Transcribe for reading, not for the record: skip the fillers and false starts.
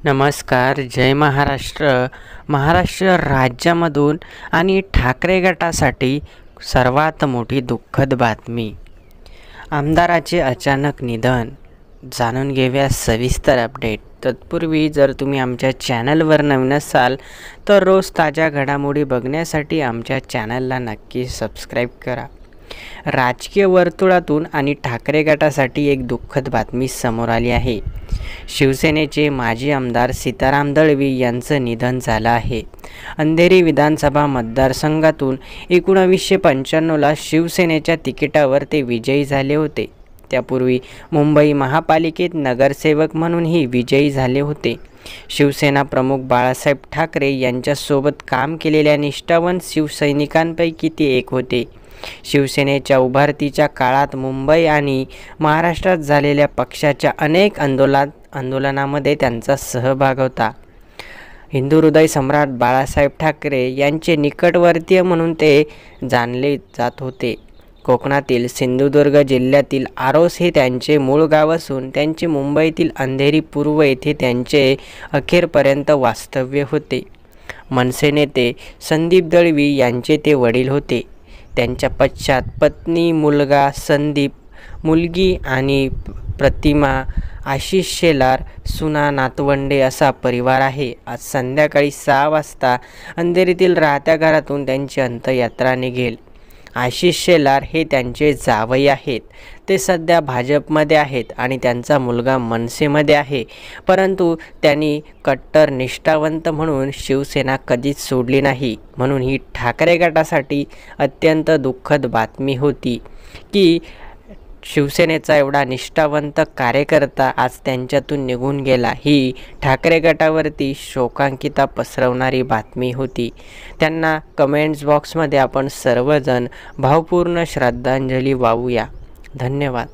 नमस्कार. जय महाराष्ट्र. महाराष्ट्र राज्यामधून आणि ठाकरे गटासाठी सर्वात मोठी दुःखद बातमी. आमदाराचे अचानक निधन. जाणून घेऊया सविस्तर अपडेट. तत्पूर्वी जर तुम्ही आमच्या चॅनलवर नवीन असाल तर रोज ताज्या घडामोडी बघण्यासाठी आमच्या चॅनलला नक्की सबस्क्राईब करा. राजकीय वर्तुळातून आणि ठाकरे गटासाठी एक दुःखद बातमी समोर आली आहे. शिवसेनेचे माजी आमदार सीताराम दळवी यांचं निधन झालं आहे. अंधेरी विधानसभा मतदारसंघातून 1995ला शिवसेनेच्या तिकिटावर ते विजयी झाले होते. त्यापूर्वी मुंबई महापालिकेत नगरसेवक म्हणूनही विजयी झाले होते. शिवसेना प्रमुख बाळासाहेब ठाकरे यांच्यासोबत काम केलेल्या निष्ठावंत शिवसैनिकांपैकी ते एक होते. शिवसेनेच्या उभारतीच्या काळात मुंबई आणि महाराष्ट्रात झालेल्या पक्षाच्या अनेक आंदोलनामध्ये त्यांचा सहभाग होता. हिंदू हृदय सम्राट बाळासाहेब ठाकरे यांचे निकटवर्तीय म्हणून ते जाणले जात होते. कोकणातील सिंधुदुर्ग जिल्ह्यातील आरोस हे त्यांचे मूळ गाव असून त्यांचे मुंबईतील अंधेरी पूर्व येथे त्यांचे अखेरपर्यंत वास्तव्य होते. मनसे नेते संदीप दळवी यांचे ते वडील होते. त्यांच्या पश्चात पत्नी, मुलगा संदीप, मुलगी आणि प्रतिमा, आशिष शेलार, सुना, नातवंडे असा परिवार आहे. आज संध्याकाळी 6 वाजता अंधेरीतील राहत्या घरातून त्यांची अंत्ययात्रा निघेल. आशिष शेलार हे त्यांचे जावई आहेत. ते सध्या भाजपमध्ये आहेत आणि त्यांचा मुलगा मनसेमध्ये आहे. परंतु त्यांनी कट्टर निष्ठावंत म्हणून शिवसेना कधीच सोडली नाही. म्हणून ही ठाकरे गटासाठी अत्यंत दुःखद बातमी होती की शिवसेनेचा एवढा निष्ठावंत कार्यकर्ता आज त्यांच्यातून निघून गेला. ही ठाकरे गटावरती शोकांकिता पसरवणारी बातमी होती. त्यांना कमेंट्स बॉक्समध्ये आपण सर्वजण भावपूर्ण श्रद्धांजली वाहूया. धन्यवाद.